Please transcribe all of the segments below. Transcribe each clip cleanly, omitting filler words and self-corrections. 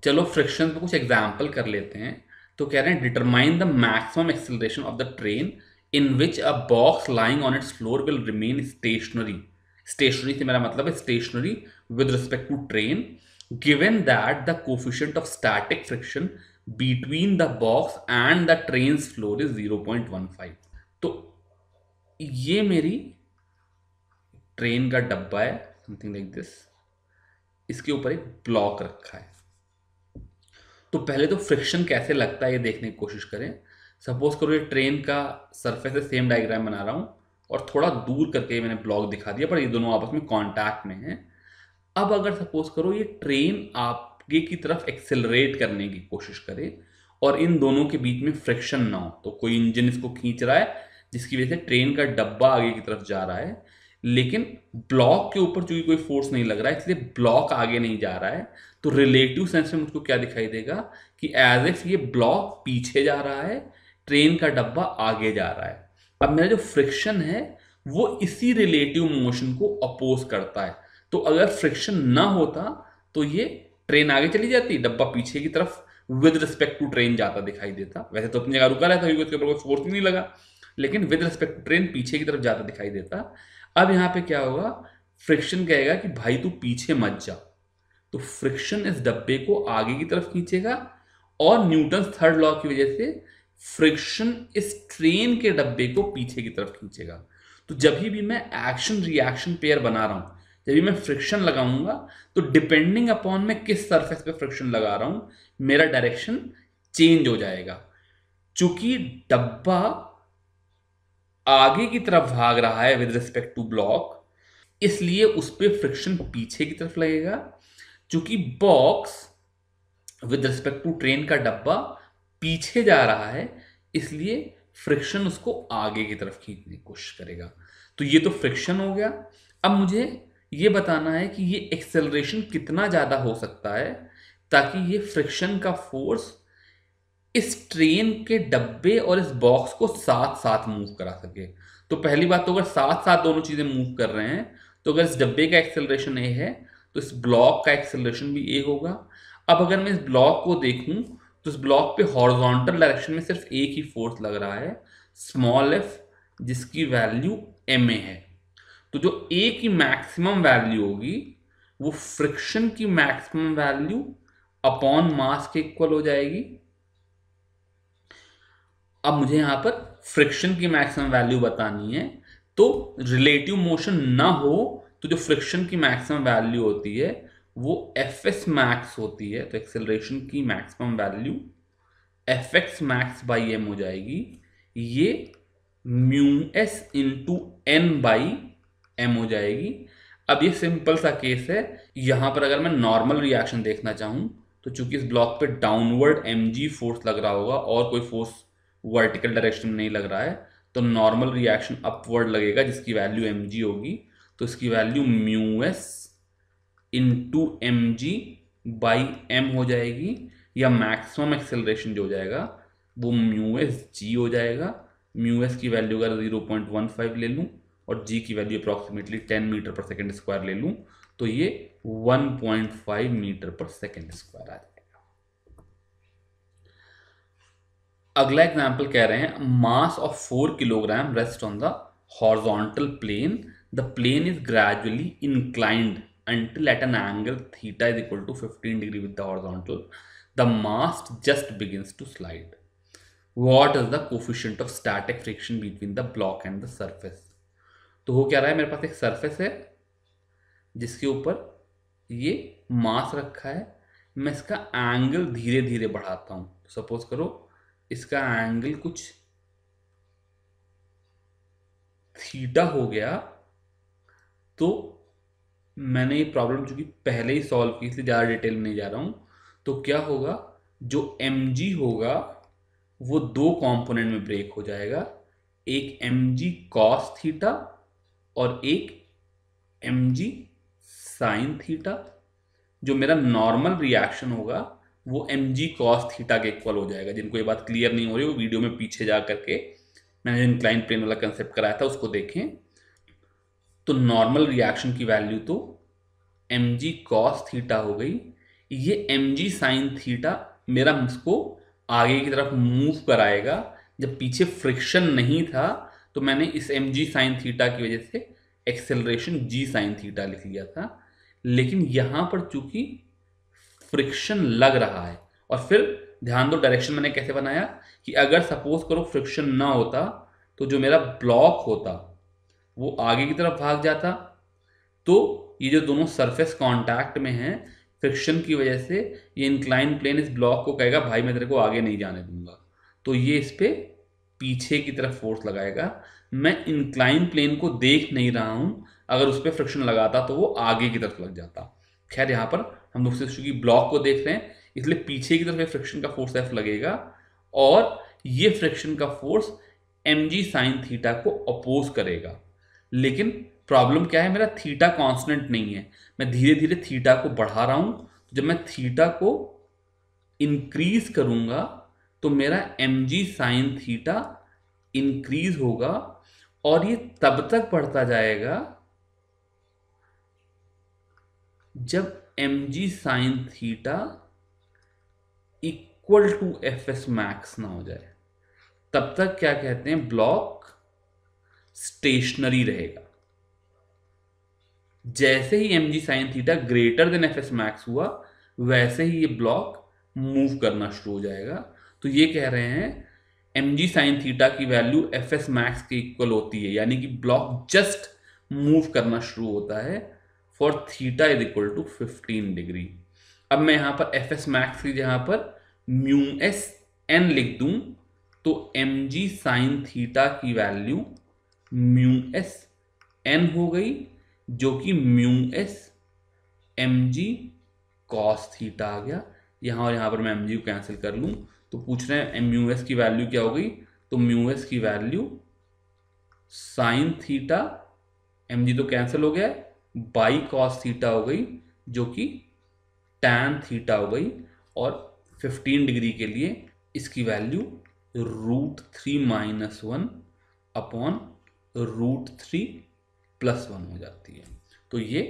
चलो फ्रिक्शन पे कुछ एग्जाम्पल कर लेते हैं। तो कह रहे हैं determine the maximum acceleration of the train in which a box lying on its floor will remain stationary. Stationary से मेरा मतलब है stationary with respect to train, given that the coefficient of static friction between the box and the train's floor is 0.15। तो ये मेरी train का डब्बा है, समथिंग लाइक दिस। इसके ऊपर एक ब्लॉक रखा है। तो पहले तो फ्रिक्शन कैसे लगता है ये देखने की कोशिश करें। सपोज करो ये ट्रेन का सरफेस है, सेम डायग्राम बना रहा हूं और थोड़ा दूर करके मैंने ब्लॉक दिखा दिया, पर ये दोनों आपस में कांटेक्ट में हैं। अब अगर सपोज करो ये ट्रेन आगे की तरफ एक्सेलरेट करने की कोशिश करे और इन दोनों के बीच में फ्रिक्शन ना हो, तो कोई इंजन इसको खींच रहा है जिसकी वजह से ट्रेन का डब्बा आगे की तरफ जा रहा है, लेकिन ब्लॉक के ऊपर चूंकि कोई फोर्स नहीं लग रहा है इसलिए ब्लॉक आगे नहीं जा रहा है। तो रिलेटिव सेंस में मुझको क्या दिखाई देगा कि एज इफ ये ब्लॉक पीछे जा रहा है, ट्रेन का डब्बा आगे जा रहा है। अब मेरा जो फ्रिक्शन है वो इसी रिलेटिव मोशन को अपोज करता है। तो अगर फ्रिक्शन ना होता तो ये ट्रेन आगे चली जाती, डब्बा पीछे की तरफ विद रिस्पेक्ट टू ट्रेन जाता दिखाई देता। वैसे तो अपनी जगह रुका रहता क्योंकि उसके ऊपर कोई फोर्स नहीं लगा, लेकिन विद रिस्पेक्ट टू ट्रेन पीछे की तरफ जाता दिखाई देता। अब यहां पे क्या होगा, फ्रिक्शन कहेगा कि भाई तू पीछे मत जा, तो फ्रिक्शन इस डब्बे को आगे की तरफ खींचेगा और न्यूटन थर्ड लॉ की वजह से फ्रिक्शन इस ट्रेन के डब्बे को पीछे की तरफ खींचेगा। तो जब भी मैं एक्शन रिएक्शन पेयर बना रहा हूं, जब भी मैं फ्रिक्शन लगाऊंगा तो डिपेंडिंग अपॉन मैं किस सरफेस पे फ्रिक्शन लगा रहा हूं मेरा डायरेक्शन चेंज हो जाएगा। चूंकि डब्बा आगे की तरफ भाग रहा है विद रिस्पेक्ट टू ब्लॉक, इसलिए उस पर फ्रिक्शन पीछे की तरफ लगेगा। चूंकि box with respect to train का डब्बा पीछे जा रहा है, इसलिए फ्रिक्शन उसको आगे की तरफ खींचने की कोशिश करेगा। तो ये तो फ्रिक्शन हो गया। अब मुझे ये बताना है कि ये एक्सेलरेशन कितना ज्यादा हो सकता है ताकि ये फ्रिक्शन का फोर्स इस ट्रेन के डब्बे और इस बॉक्स को साथ साथ मूव करा सके। तो पहली बात तो अगर साथ साथ दोनों चीजें मूव कर रहे हैं, तो अगर इस डब्बे का एक्सेलरेशन ए है तो इस ब्लॉक का एक्सेलरेशन भी ए होगा। अब अगर मैं इस ब्लॉक को देखूं तो इस ब्लॉक पे हॉरिजॉन्टल डायरेक्शन में सिर्फ एक ही फोर्स लग रहा है, स्मॉल एफ, जिसकी वैल्यू एम ए है। तो जो ए की मैक्सिमम वैल्यू होगी वो फ्रिक्शन की मैक्सिमम वैल्यू अपॉन मास के इक्वल हो जाएगी। अब मुझे यहां पर फ्रिक्शन की मैक्सिमम वैल्यू बतानी है, तो रिलेटिव मोशन ना हो तो जो फ्रिक्शन की मैक्सिमम वैल्यू होती है वो एफ एस मैक्स होती है। तो एक्सेलरेशन की maximum value F X max by M हो जाएगी। ये mu S into N by M हो जाएगी। अब ये सिंपल सा केस है। यहां पर अगर मैं नॉर्मल रिएक्शन देखना चाहूं तो चूंकि इस ब्लॉक पे डाउनवर्ड एम जी फोर्स लग रहा होगा और कोई फोर्स वर्टिकल डायरेक्शन में नहीं लग रहा है, तो नॉर्मल रिएक्शन अपवर्ड लगेगा जिसकी वैल्यू एम जी होगी। तो इसकी value mu S into M G by M हो जाएगी, या मैक्सिमम एक्सेलरेशन जो हो जाएगा वो म्यू एस जी हो जाएगा। म्यू एस की वैल्यू अगर 0.15 ले लूँ और जी की वैल्यू अप्रॉक्सीमेटली 10 मीटर पर सेकेंड स्क्वायर ले लूँ तो ये 1.5 मीटर पर सेकेंड स्क्वायर आ जाएगा। अगला एग्जाम्पल कह रहे हैं mass of 4 kilogram rest on the horizontal plane, the plane is gradually inclined until at an angle theta is equal to 15 degree with the horizontal, the mass just begins to slide. What is the coefficient of static friction between the block and the surface? तो हो क्या रहा है, मेरे पास एक surface है जिसके ऊपर ये मास रखा है। मैं इसका एंगल धीरे धीरे बढ़ाता हूं। सपोज करो इसका एंगल कुछ थीटा हो गया, तो मैंने ये प्रॉब्लम चूंकि पहले ही सॉल्व की इसलिए ज़्यादा डिटेल में नहीं जा रहा हूं। तो क्या होगा, जो mg होगा वो दो कंपोनेंट में ब्रेक हो जाएगा, एक mg cos थीटा और एक mg sin थीटा। जो मेरा नॉर्मल रिएक्शन होगा वो mg cos थीटा के इक्वल हो जाएगा। जिनको ये बात क्लियर नहीं हो रही वो वीडियो में पीछे जा करके मैंने जो इंक्लाइन प्लेन वाला कंसेप्ट कराया था उसको देखें। तो नॉर्मल रिएक्शन की वैल्यू तो mg cos थीटा हो गई ये mg साइन थीटा मेरा उसको आगे की तरफ मूव कराएगा। जब पीछे फ्रिक्शन नहीं था तो मैंने इस mg साइन थीटा की वजह से एक्सेलरेशन g साइन थीटा लिख लिया था, लेकिन यहां पर चूंकि फ्रिक्शन लग रहा है, और फिर ध्यान दो डायरेक्शन मैंने कैसे बनाया कि अगर सपोज करो फ्रिक्शन ना होता तो जो मेरा ब्लॉक होता वो आगे की तरफ भाग जाता, तो ये जो दोनों सरफेस कांटेक्ट में हैं फ्रिक्शन की वजह से ये इंक्लाइन प्लेन इस ब्लॉक को कहेगा भाई मैं तेरे को आगे नहीं जाने दूंगा, तो ये इस पे पीछे की तरफ फोर्स लगाएगा। मैं इंक्लाइन प्लेन को देख नहीं रहा हूं, अगर उस पर फ्रिक्शन लगाता तो वो आगे की तरफ लग जाता। खैर यहाँ पर हम लोग सिर्फ चूंकि ब्लॉक को देख रहे हैं इसलिए पीछे की तरफ फ्रिक्शन का फोर्स एफ लगेगा, और ये फ्रिक्शन का फोर्स mg साइन थीटा को अपोज करेगा। लेकिन प्रॉब्लम क्या है, मेरा थीटा कांस्टेंट नहीं है, मैं धीरे धीरे थीटा को बढ़ा रहा हूं। जब मैं थीटा को इंक्रीज करूंगा तो मेरा mg साइन थीटा इंक्रीज होगा, और ये तब तक बढ़ता जाएगा जब mg sine theta equal to fs max ना हो जाए। तब तक क्या कहते हैं, ब्लॉक स्टेशनरी रहेगा। जैसे ही mg sine theta greater than fs max हुआ वैसे ही ये ब्लॉक मूव करना शुरू हो जाएगा। तो ये कह रहे हैं mg साइन थीटा की वैल्यू fs मैक्स के इक्वल होती है, यानी कि ब्लॉक जस्ट मूव करना शुरू होता है for theta is equal to 15 degree. अब मैं यहां पर fs मैक्स की जगह पर म्यू एस एन लिख दूं तो mg साइन थीटा की वैल्यू म्यू एस एन हो गई, जो कि mu S mg cos theta आ गया। यहां और यहां पर मैं mg को कैंसिल कर लूं तो पूछ रहे हैं म्यू एस की वैल्यू क्या हो गई, तो म्यू एस की वैल्यू साइन थीटा, mg तो कैंसिल हो गया, बाई कॉस थीटा हो गई जो कि टैन थीटा हो गई, और 15 डिग्री के लिए इसकी वैल्यू √3 - 1 अपॉन √3 + 1 हो जाती है। तो ये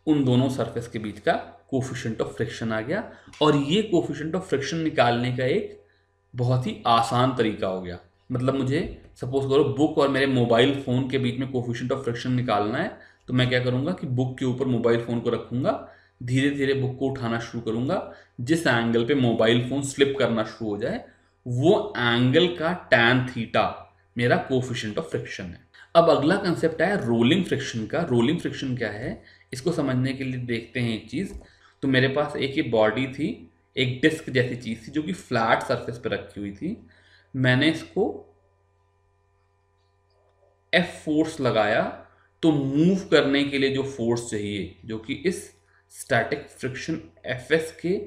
उन दोनों सरफेस के बीच का कोफिशिएंट ऑफ फ्रिक्शन आ गया, और ये कोफिशिएंट ऑफ फ्रिक्शन निकालने का एक बहुत ही आसान तरीका हो गया। मतलब मुझे सपोज करो बुक और मेरे मोबाइल फ़ोन के बीच में कोफिशिएंट ऑफ फ्रिक्शन निकालना है, तो मैं क्या करूँगा कि बुक के ऊपर मोबाइल फ़ोन को रखूँगा, धीरे धीरे बुक को उठाना शुरू करूँगा, जिस एंगल पे मोबाइल फ़ोन स्लिप करना शुरू हो जाए वो एंगल का टैन थीटा मेरा कोफिशिएंट ऑफ फ्रिक्शन है। अब अगला कंसेप्ट है रोलिंग फ्रिक्शन का। रोलिंग फ्रिक्शन क्या है इसको समझने के लिए देखते हैं एक चीज़। तो मेरे पास एक ये बॉडी थी, एक डिस्क जैसी चीज़ थी जो कि फ्लैट सरफेस पर रखी हुई थी। मैंने इसको F फोर्स लगाया तो मूव करने के लिए जो फोर्स चाहिए, जो कि इस स्टैटिक फ्रिक्शन Fs के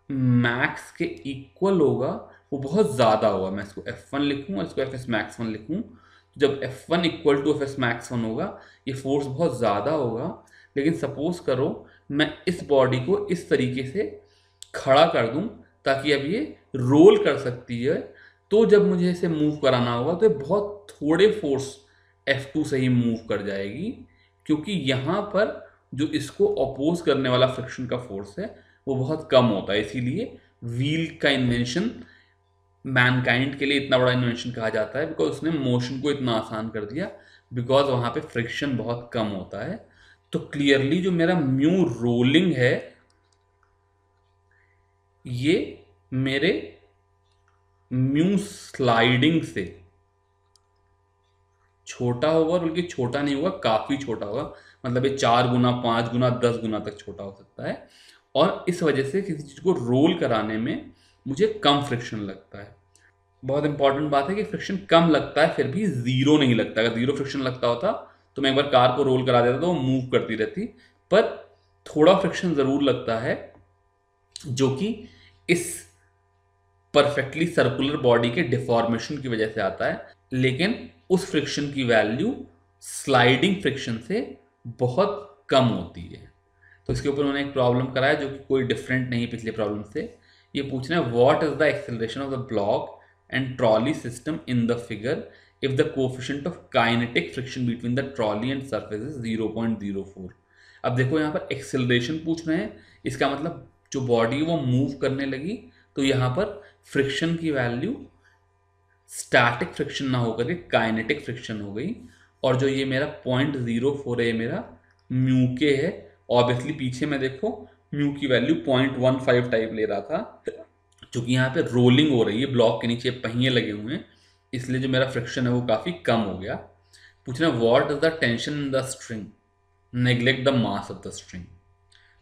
मैक्स के इक्वल होगा, वो बहुत ज़्यादा होगा। मैं इसको F1 लिखूँ और इसको Fs मैक्स 1 लिखूँ, तो जब F1 equal to Fs max 1 होगा ये फोर्स बहुत ज़्यादा होगा। लेकिन सपोज करो मैं इस बॉडी को इस तरीके से खड़ा कर दूं ताकि अब ये रोल कर सकती है, तो जब मुझे इसे मूव कराना होगा तो ये बहुत थोड़े फोर्स F2 से ही मूव कर जाएगी, क्योंकि यहाँ पर जो इसको अपोज करने वाला फ्रिक्शन का फोर्स है वो बहुत कम होता है। इसीलिए व्हील का इन्वेंशन मैनकाइंड के लिए इतना बड़ा इन्वेंशन कहा जाता है, बिकॉज उसने मोशन को इतना आसान कर दिया, बिकॉज वहाँ पे फ्रिक्शन बहुत कम होता है। तो क्लियरली जो मेरा म्यू रोलिंग है ये मेरे म्यू स्लाइडिंग से छोटा होगा, बल्कि छोटा नहीं होगा, काफ़ी छोटा होगा। मतलब ये 4 गुना 5 गुना 10 गुना तक छोटा हो सकता है, और इस वजह से किसी चीज़ को रोल कराने में मुझे कम फ्रिक्शन लगता है। बहुत इंपॉर्टेंट बात है कि फ्रिक्शन कम लगता है फिर भी ज़ीरो नहीं लगता। अगर ज़ीरो फ्रिक्शन लगता होता तो मैं एक बार कार को रोल करा देता तो वो मूव करती रहती, पर थोड़ा फ्रिक्शन ज़रूर लगता है जो कि इस परफेक्टली सर्कुलर बॉडी के डिफॉर्मेशन की वजह से आता है। लेकिन उस फ्रिक्शन की वैल्यू स्लाइडिंग फ्रिक्शन से बहुत कम होती है। तो इसके ऊपर उन्होंने एक प्रॉब्लम कराया जो कि कोई डिफरेंट नहीं पिछले प्रॉब्लम से। ये पूछना है what is the acceleration of the block and trolley system in the figure if the coefficient of kinetic friction between the trolley and surface is 0.04। अब देखो यहाँ पर एक्सेलरेशन पूछ रहे हैं, इसका मतलब जो बॉडी वो मूव करने लगी, तो यहाँ पर फ्रिक्शन की वैल्यू स्टैटिक फ्रिक्शन ना होकर के काइनेटिक फ्रिक्शन हो गई। और जो ये मेरा 0.04 है, ये मेरा म्यू के है। ऑब्वियसली पीछे में देखो म्यू की वैल्यू 0.15 टाइप ले रहा था, क्योंकि यहाँ पे रोलिंग हो रही है, ब्लॉक के नीचे पहिए लगे हुए हैं, इसलिए जो मेरा फ्रिक्शन है वो काफ़ी कम हो गया। पूछना what is the tension in the string, neglect the mass of the string.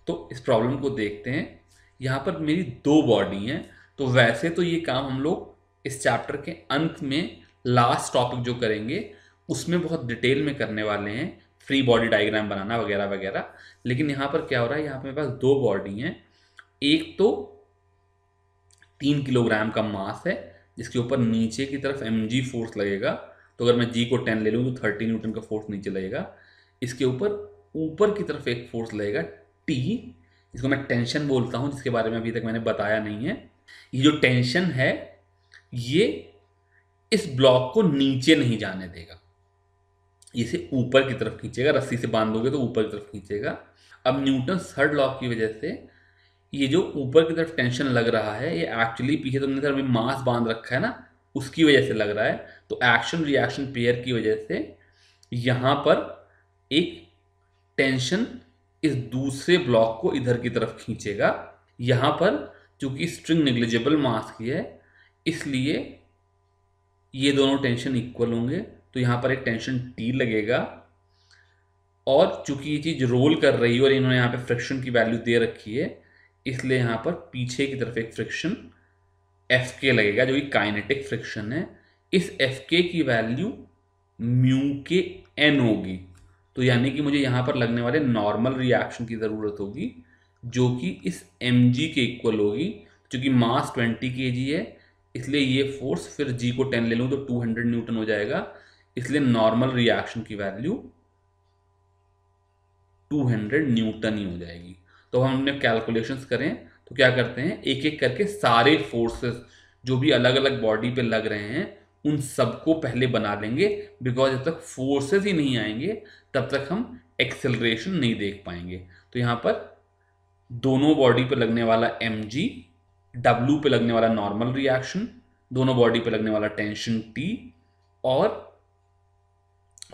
तो इस प्रॉब्लम को देखते हैं। यहाँ पर मेरी दो बॉडी हैं, तो वैसे तो ये काम हम लोग इस चैप्टर के अंत में लास्ट टॉपिक जो करेंगे उसमें बहुत डिटेल में करने वाले हैं, फ्री बॉडी डायग्राम बनाना वगैरह वगैरह। लेकिन यहाँ पर क्या हो रहा है, यहाँ पे मेरे पास दो बॉडी हैं। एक तो 3 किलोग्राम का मास है जिसके ऊपर नीचे की तरफ mg फोर्स लगेगा, तो अगर मैं g को 10 ले लूँ तो 30 न्यूटन का फोर्स नीचे लगेगा। इसके ऊपर की तरफ एक फोर्स लगेगा t, इसको मैं टेंशन बोलता हूँ, जिसके बारे में अभी तक मैंने बताया नहीं है। ये जो टेंशन है ये इस ब्लॉक को नीचे नहीं जाने देगा, इसे ऊपर की तरफ खींचेगा, रस्सी से बांधोगे तो ऊपर की तरफ खींचेगा। अब न्यूटन थर्ड लॉ की वजह से ये जो ऊपर की तरफ टेंशन लग रहा है, ये एक्चुअली पीछे तुमने तरफ में मास बांध रखा है ना, उसकी वजह से लग रहा है। तो एक्शन रिएक्शन पेयर की वजह से यहाँ पर एक टेंशन इस दूसरे ब्लॉक को इधर की तरफ खींचेगा। यहाँ पर चूंकि स्ट्रिंग नेग्लिजिबल मास की है, इसलिए ये दोनों टेंशन इक्वल होंगे, तो यहाँ पर एक टेंशन T लगेगा। और चूंकि ये चीज रोल कर रही है और इन्होंने यहाँ पे फ्रिक्शन की वैल्यू दे रखी है, इसलिए यहाँ पर पीछे की तरफ एक फ्रिक्शन Fk लगेगा जो कि काइनेटिक फ्रिक्शन है। इस Fk की वैल्यू म्यू के n होगी, तो यानी कि मुझे यहाँ पर लगने वाले नॉर्मल रिएक्शन की ज़रूरत होगी जो कि इस mg के इक्वल होगी। क्योंकि मास 20 kg है, इसलिए ये फोर्स, फिर g को 10 ले लूँ तो 200 न्यूटन हो जाएगा, इसलिए नॉर्मल रिएक्शन की वैल्यू 200 न्यूटन ही हो जाएगी। तो हम अपने कैलकुलेशंस करें तो क्या करते हैं, एक एक करके सारे फोर्सेस जो भी अलग अलग बॉडी पे लग रहे हैं उन सबको पहले बना लेंगे, बिकॉज जब तक फोर्सेस ही नहीं आएंगे तब तक हम एक्सेलरेशन नहीं देख पाएंगे। तो यहाँ पर दोनों बॉडी पे लगने वाला mg, w पे लगने वाला नॉर्मल रिएक्शन, दोनों बॉडी पे लगने वाला टेंशन T और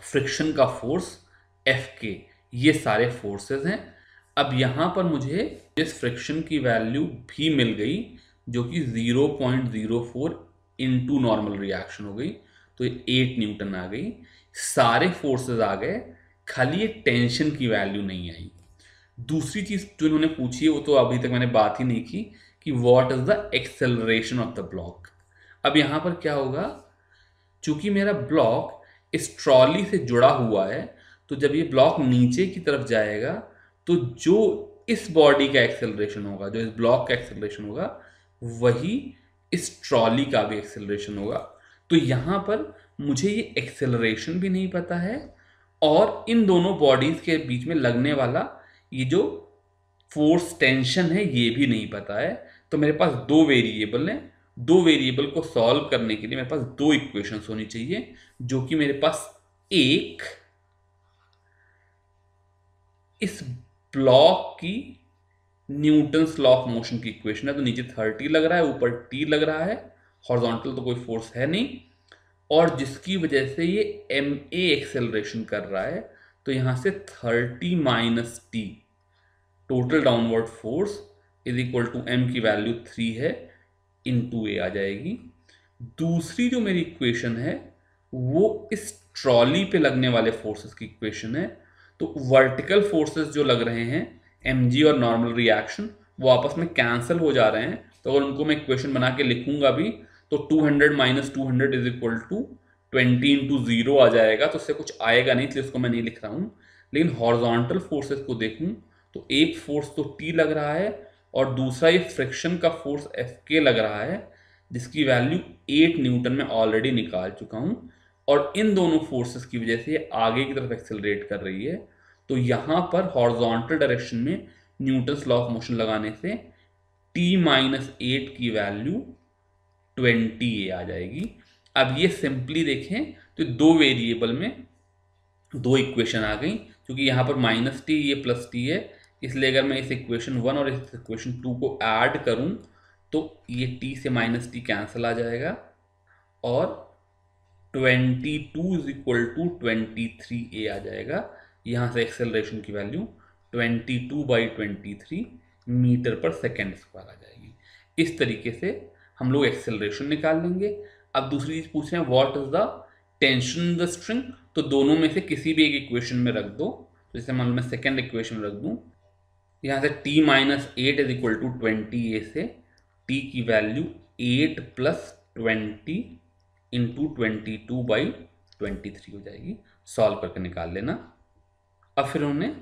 फ्रिक्शन का फोर्स Fk, ये सारे फोर्सेस हैं। अब यहां पर मुझे इस फ्रिक्शन की वैल्यू भी मिल गई जो कि 0.04 इंटू नॉर्मल रिएक्शन हो गई, तो ये 8 न्यूटन आ गई। सारे फोर्सेस आ गए, खाली ये टेंशन की वैल्यू नहीं आई। दूसरी चीज जो इन्होंने पूछी है वो तो अभी तक मैंने बात ही नहीं की कि what is the acceleration of the block. अब यहां पर क्या होगा, चूंकि मेरा ब्लॉक इस ट्रॉली से जुड़ा हुआ है, तो जब ये ब्लॉक नीचे की तरफ जाएगा तो जो इस बॉडी का एक्सेलरेशन होगा, जो इस ब्लॉक का एक्सेलरेशन होगा, वही इस ट्रॉली का भी एक्सेलरेशन होगा। तो यहां पर मुझे ये एक्सेलरेशन भी नहीं पता है और इन दोनों बॉडीज के बीच में लगने वाला ये जो फोर्स टेंशन है ये भी नहीं पता है। तो मेरे पास दो वेरिएबल हैं, दो वेरिएबल को सॉल्व करने के लिए मेरे पास दो इक्वेशंस होनी चाहिए, जो कि मेरे पास एक इस ब्लॉक की न्यूटन्स लॉ ऑफ मोशन की इक्वेशन है। तो नीचे 30 लग रहा है, ऊपर T लग रहा है, हॉरिजॉन्टल तो कोई फोर्स है नहीं, और जिसकी वजह से ये ma एक्सेलरेशन कर रहा है। तो यहां से 30 minus T total downward force is equal to m की वैल्यू 3 है, इंटू a आ जाएगी। दूसरी जो मेरी इक्वेशन है वो इस ट्रॉली पे लगने वाले फोर्सेस की इक्वेशन है। तो वर्टिकल फोर्सेस जो लग रहे हैं mg और नॉर्मल रिएक्शन, वो आपस में कैंसिल हो जा रहे हैं। तो अगर उनको मैं इक्वेशन बना के लिखूंगा भी तो 200 minus 200 is equal to 20 into 0 आ जाएगा। तो उससे कुछ आएगा नहीं, इसलिए उसको मैं नहीं लिख रहा हूँ। लेकिन हॉरिजॉन्टल फोर्सेस को देखूं तो एक फोर्स तो T लग रहा है और दूसरा ये फ्रिक्शन का फोर्स Fk लग रहा है, जिसकी वैल्यू 8 न्यूटन में ऑलरेडी निकाल चुका हूँ। और इन दोनों फोर्सेस की वजह से ये आगे की तरफ एक्सेलरेट कर रही है। तो यहाँ पर हॉरिजॉन्टल डायरेक्शन में न्यूटन्स लॉ ऑफ मोशन लगाने से T माइनस 8 की वैल्यू 20 आ जाएगी। अब ये सिंपली देखें तो दो वेरिएबल में दो इक्वेशन आ गई, क्योंकि यहाँ पर माइनस टी ये प्लस टी है, इसलिए अगर मैं इस इक्वेशन 1 और इस इक्वेशन 2 को ऐड करूँ तो ये t से माइनस टी कैंसिल आ जाएगा और 22 इज इक्वल टू 23a आ जाएगा। यहाँ से एक्सेलरेशन की वैल्यू 22/23 मीटर पर सेकेंड स्क्वायर आ जाएगी। इस तरीके से हम लोग एक्सेलरेशन निकाल लेंगे। अब दूसरी चीज पूछ रहे हैं what is the tension in the string, तो दोनों में से किसी भी एक इक्वेशन में रख दो। तो जैसे मान लो मैं सेकेंड इक्वेशन में रख दूं, यहाँ से t minus 8 is equal to 20a से t की वैल्यू 8 प्लस 20 इंटू 22/23 हो जाएगी। सॉल्व करके निकाल लेना। अब फिर उन्होंने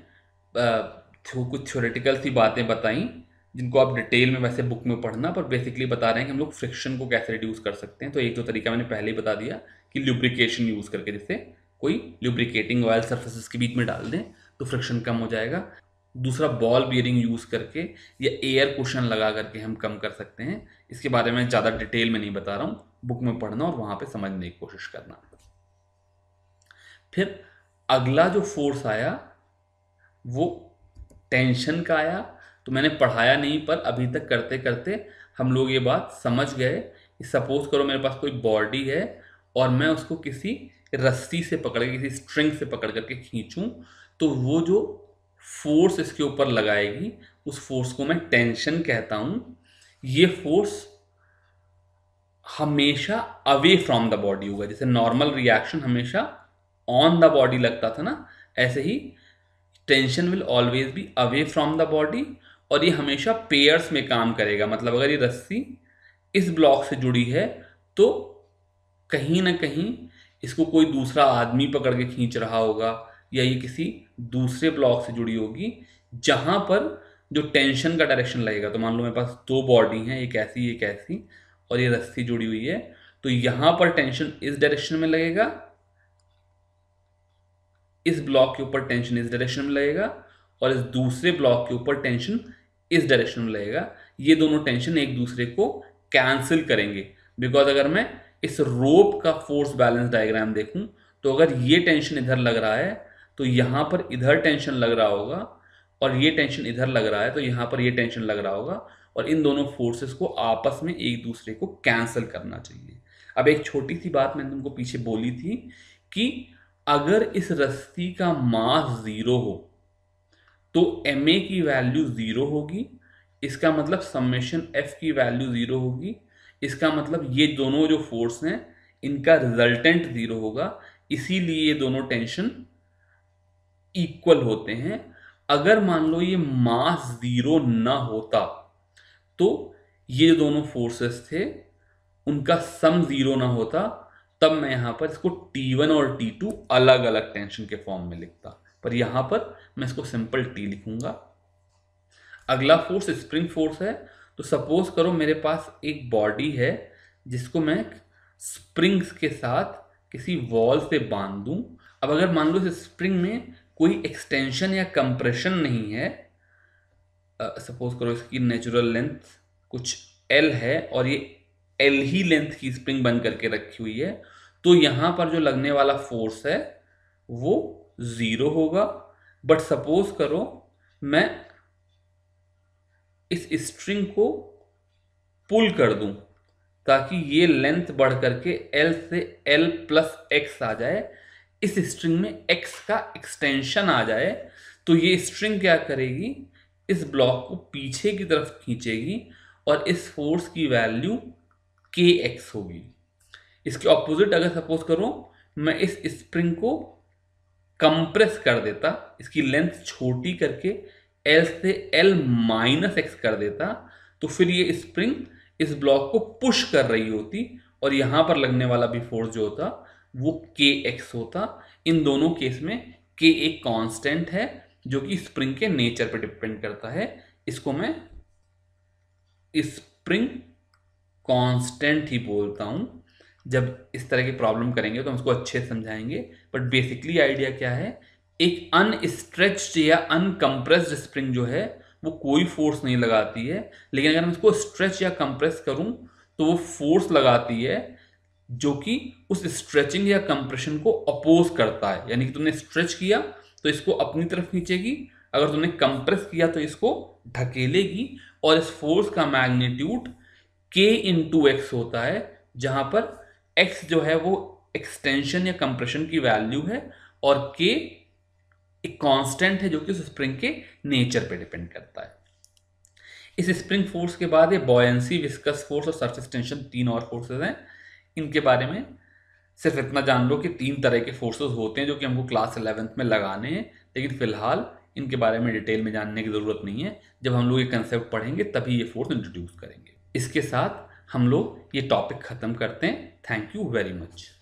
कुछ थ्योरेटिकल सी बातें बताई जिनको आप डिटेल में वैसे बुक में पढ़ना, पर बेसिकली बता रहे हैं कि हम लोग फ्रिक्शन को कैसे रिड्यूस कर सकते हैं। तो एक दो तरीका मैंने पहले ही बता दिया कि ल्यूब्रिकेशन यूज़ करके, जैसे कोई ल्यूब्रिकेटिंग ऑयल सर्फेसिस के बीच में डाल दें तो फ्रिक्शन कम हो जाएगा। दूसरा बॉल बियरिंग यूज़ करके या एयर कुशन लगा करके हम कम कर सकते हैं। इसके बारे में ज़्यादा डिटेल में नहीं बता रहा हूँ, बुक में पढ़ना और वहाँ पे समझने की कोशिश करना। फिर अगला जो फोर्स आया वो टेंशन का आया। तो मैंने पढ़ाया नहीं, पर अभी तक करते करते हम लोग ये बात समझ गए। सपोज करो मेरे पास कोई बॉडी है और मैं उसको किसी रस्सी से पकड़ के, किसी स्ट्रिंग से पकड़ करके खींचूं, तो वो जो फोर्स इसके ऊपर लगाएगी उस फोर्स को मैं टेंशन कहता हूं। ये फोर्स हमेशा अवे फ्रॉम द बॉडी होगा। जैसे नॉर्मल रिएक्शन हमेशा ऑन द बॉडी लगता था ना, ऐसे ही tension will always be away from the body, और ये हमेशा पेयर्स में काम करेगा। मतलब अगर ये रस्सी इस ब्लॉक से जुड़ी है तो कहीं ना कहीं इसको कोई दूसरा आदमी पकड़ के खींच रहा होगा, या ये किसी दूसरे ब्लॉक से जुड़ी होगी जहां पर जो टेंशन का डायरेक्शन लगेगा। तो मान लो मेरे पास दो बॉडी हैं, एक ऐसी एक ऐसी, और ये रस्सी जुड़ी हुई है, तो यहां पर टेंशन इस डायरेक्शन में लगेगा, इस ब्लॉक के ऊपर टेंशन इस डायरेक्शन में लगेगा, और इस दूसरे ब्लॉक के ऊपर टेंशन इस डायरेक्शन में लगेगा। ये दोनों टेंशन एक दूसरे को कैंसिल करेंगे। बिकॉज अगर मैं इस रोप का फोर्स बैलेंस डायग्राम देखूं तो अगर ये टेंशन इधर लग रहा है तो यहां पर इधर टेंशन लग रहा होगा, और ये टेंशन इधर लग रहा है तो यहां पर ये टेंशन लग रहा होगा, और इन दोनों फोर्सेस को आपस में एक दूसरे को कैंसिल करना चाहिए। अब एक छोटी सी बात मैंने तुमको पीछे बोली थी कि अगर इस रस्सी का मास 0 हो तो ma की वैल्यू 0 होगी। इसका मतलब समेशन f की वैल्यू 0 होगी। इसका मतलब ये दोनों जो फोर्स हैं इनका रिजल्टेंट 0 होगा। इसीलिए ये दोनों टेंशन इक्वल होते हैं। अगर मान लो ये मास 0 ना होता तो ये दोनों फोर्सेस थे उनका सम 0 ना होता, तब मैं यहां पर इसको T1 और T2 अलग अलग टेंशन के फॉर्म में लिखता, पर यहां पर मैं इसको सिंपल T लिखूंगा। अगला फोर्स स्प्रिंग फोर्स है। तो सपोज करो मेरे पास एक बॉडी है जिसको मैं स्प्रिंग्स के साथ किसी वॉल से बांध दूं। अब अगर मान लो इस स्प्रिंग में कोई एक्सटेंशन या कंप्रेशन नहीं है, सपोज करो इसकी नेचुरल लेंथ कुछ L है और ये L ही लेंथ की स्प्रिंग बन करके रखी हुई है, तो यहां पर जो लगने वाला फोर्स है वो 0 होगा। बट सपोज करो मैं इस स्ट्रिंग को पुल कर दूं ताकि ये लेंथ बढ़ करके L से L प्लस x आ जाए, इस स्ट्रिंग में x का एक्सटेंशन आ जाए, तो ये स्ट्रिंग क्या करेगी, इस ब्लॉक को पीछे की तरफ खींचेगी और इस फोर्स की वैल्यू kx होगी। इसके ऑपोजिट अगर सपोज करो मैं इस स्प्रिंग को कंप्रेस कर देता, इसकी लेंथ छोटी करके L से L माइनस x कर देता, तो फिर ये स्प्रिंग इस ब्लॉक को पुश कर रही होती और यहां पर लगने वाला भी फोर्स जो होता वो kx होता। इन दोनों केस में k एक कांस्टेंट है जो कि स्प्रिंग के नेचर पर डिपेंड करता है। इसको मैं स्प्रिंग कांस्टेंट ही बोलता हूं। जब इस तरह की प्रॉब्लम करेंगे तो हम उसको अच्छे से समझाएंगे, बट बेसिकली आइडिया क्या है, एक अनस्ट्रेच्ड या अनकम्प्रेस्ड स्प्रिंग जो है वो कोई फोर्स नहीं लगाती है, लेकिन अगर मैं इसको स्ट्रेच या कंप्रेस करूं तो वो फोर्स लगाती है जो कि उस स्ट्रेचिंग या कंप्रेशन को अपोज करता है। यानी कि तुमने स्ट्रेच किया तो इसको अपनी तरफ खींचेगी, अगर तुमने कंप्रेस किया तो इसको ढकेलेगी, और इस फोर्स का मैग्नीट्यूड K इंटू एक्स होता है, जहां पर x जो है वो एक्सटेंशन या कंप्रेशन की वैल्यू है और K एक कांस्टेंट है जो कि उस स्प्रिंग के नेचर पे डिपेंड करता है। इस स्प्रिंग फोर्स के बाद ये बॉयंसी, विस्कस फोर्स और सरफेस टेंशन, तीन और फोर्सेस हैं। इनके बारे में सिर्फ इतना जान लो कि तीन तरह के फोर्सेस होते हैं जो कि हमको क्लास 11th में लगाने हैं, लेकिन फिलहाल इनके बारे में डिटेल में जानने की ज़रूरत नहीं है। जब हम लोग ये कंसेप्ट पढ़ेंगे तभी ये फोर्स इंट्रोड्यूस करेंगे। इसके साथ हम लोग ये टॉपिक ख़त्म करते हैं। Thank you very much.